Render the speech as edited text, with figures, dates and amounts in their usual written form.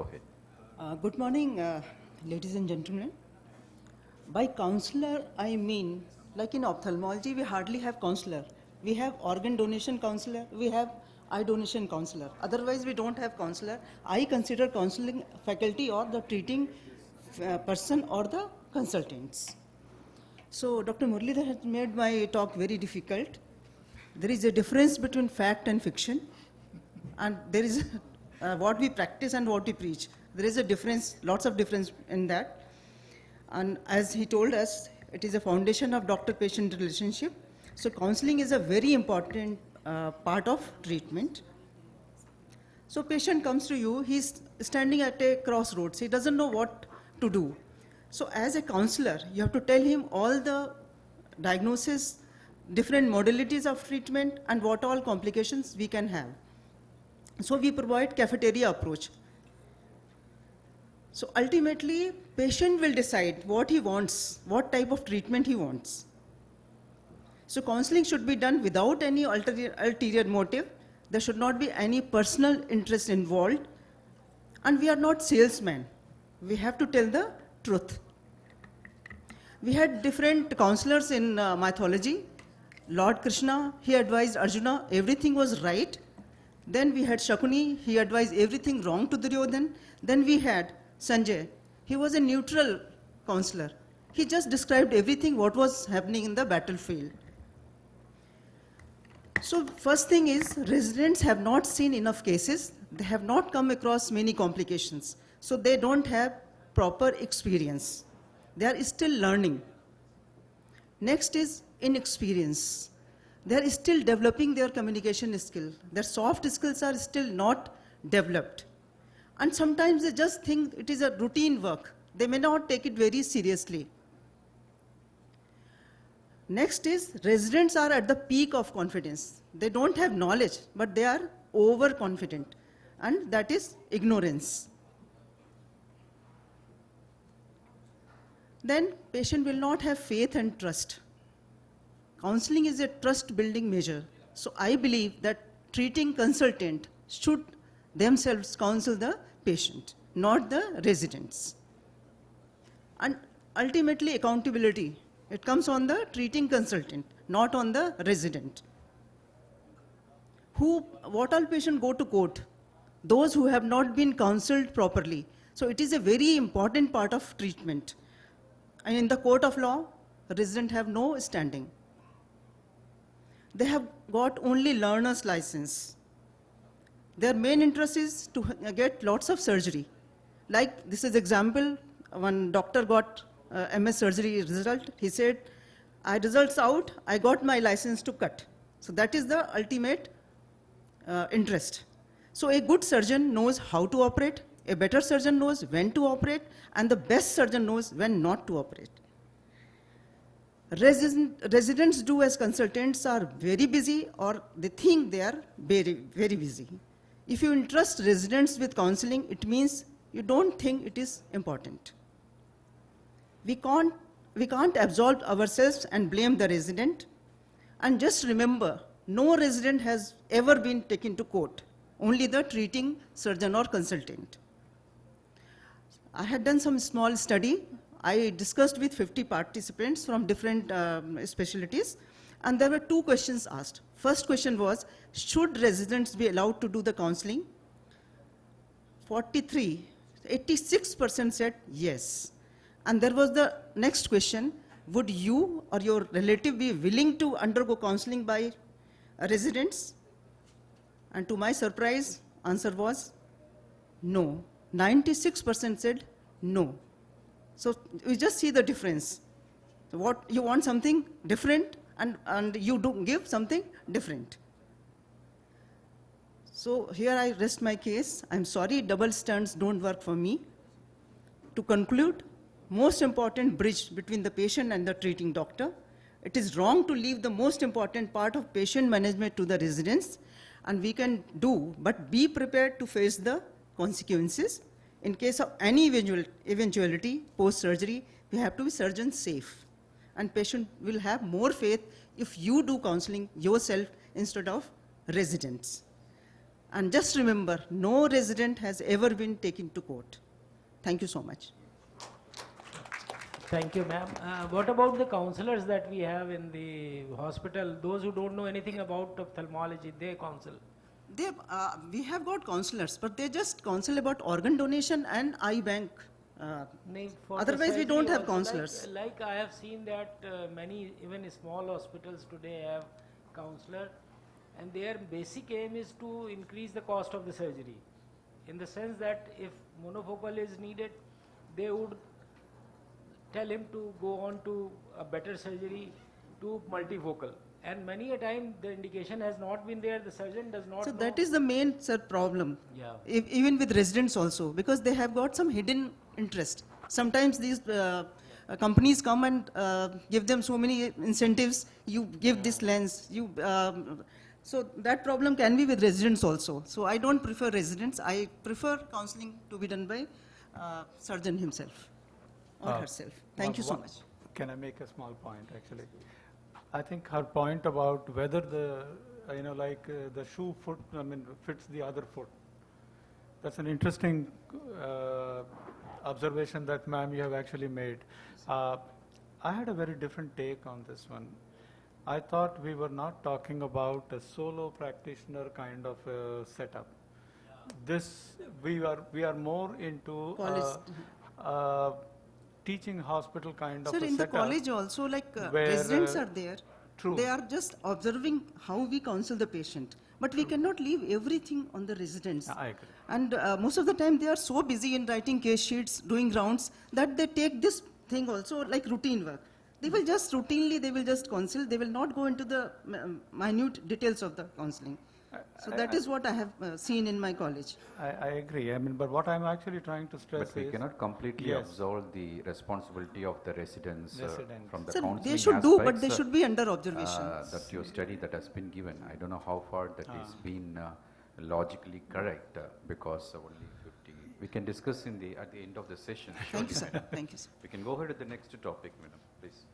Go ahead. Good morning, ladies and gentlemen. By counselor, I mean, like in ophthalmology, we hardly have counselor. We have organ donation counselor, we have eye donation counselor. Otherwise, we don't have counselor. I consider counseling faculty or the treating person or the consultants. So, Dr. Muralidhar has made my talk very difficult. There is a difference between fact and fiction, and there is what we practice and what we preach. There is a difference, lots of difference in that. And as he told us, it is a foundation of doctor-patient relationship. So counseling is a very important part of treatment. So patient comes to you, he's standing at a crossroads. He doesn't know what to do. So as a counselor, you have to tell him all the diagnosis, different modalities of treatment, and what all complications we can have. So we provide cafeteria approach. So ultimately, patient will decide what he wants, what type of treatment he wants. So counseling should be done without any ulterior motive. There should not be any personal interest involved. And we are not salesmen. We have to tell the truth. We had different counselors in mythology. Lord Krishna, he advised Arjuna, everything was right. Then we had Shakuni, he advised everything wrong to Duryodhan. Then we had Sanjay, he was a neutral counselor. He just described everything what was happening in the battlefield. So first thing is, residents have not seen enough cases. They have not come across many complications. So they don't have proper experience. They are still learning. Next is inexperience. They are still developing their communication skill. Their soft skills are still not developed. And sometimes they just think it is a routine work. They may not take it very seriously. Next is, residents are at the peak of confidence. They don't have knowledge, but they are overconfident, and that is ignorance. Then patient will not have faith and trust. Counseling is a trust building measure. So I believe that treating consultant should themselves counsel the patient, not the residents. And ultimately accountability, it comes on the treating consultant, not on the resident. What all patients go to court? Those who have not been counseled properly. So it is a very important part of treatment. And in the court of law, residents have no standing. They have got only learner's license. Their main interest is to get lots of surgery. Like this is example, one doctor got MS surgery result. He said, results out, I got my license to cut. So that is the ultimate interest. So a good surgeon knows how to operate, a better surgeon knows when to operate, and the best surgeon knows when not to operate. Residents do as consultants are very busy, or they think they are very, very busy. If you entrust residents with counseling, it means you don't think it is important. We can't absolve ourselves and blame the resident. And just remember, no resident has ever been taken to court, only the treating surgeon or consultant. I had done some small study. I discussed with 50 participants from different specialties, and there were 2 questions asked. First question was, should residents be allowed to do the counseling? 86% said yes. And there was the next question, would you or your relative be willing to undergo counseling by residents? And to my surprise, answer was no. 96% said no. So you just see the difference. What you want something different, and you do give something different. So here I rest my case. I'm sorry, double standards don't work for me. To conclude, most important bridge between the patient and the treating doctor. It is wrong to leave the most important part of patient management to the residents, and we can do, but be prepared to face the consequences. In case of any eventuality post-surgery, we have to be surgeon safe. And patient will have more faith if you do counseling yourself instead of residents. And just remember, no resident has ever been taken to court. Thank you so much. Thank you, ma'am. What about the counselors that we have in the hospital? Those who don't know anything about ophthalmology, they counsel. We have got counselors, but they just counsel about organ donation and eye bank. For the Otherwise, we surgery don't have also, counselors. Like I have seen that many, even small hospitals today have counselor, and their basic aim is to increase the cost of the surgery. In the sense that if monofocal is needed, they would tell him to go on to a better surgery to multifocal. And many a time the indication has not been there, the surgeon does not So know. that is the main problem. Yeah. Even with residents also, because they have got some hidden interest. Sometimes these companies come and give them so many incentives. You give this lens. So that problem can be with residents also. So I don't prefer residents. I prefer counseling to be done by surgeon himself or herself. Thank you so much. Can I make a small point, actually? I think her point about whether the, the shoe fits the other foot. That's an interesting observation that, ma'am, you have actually made. I had a very different take on this one. I thought we were not talking about a solo practitioner kind of setup. This, we are more into teaching hospital kind of Sir, a in the setup. college also, like where, residents are there. True. They are just observing how we counsel the patient. But we cannot leave everything on the residents. I agree. And most of the time they are so busy in writing case sheets, doing rounds, that they take this thing also like routine work. They will just routinely, they will just counsel. They will not go into the minute details of the counseling. So that is what I have seen in my college. I agree. I mean, but what I'm actually trying to stress But we is, cannot completely yes, absolve the responsibility of the residents from the Sir, counseling they should do, but aspects, they should be under observation. that your study that has been given. I don't know how far that is been logically correct because only 50. We can discuss at the end of the session. Thank you, surely. sir. Thank you, sir. We can go ahead to the next topic, madam, please.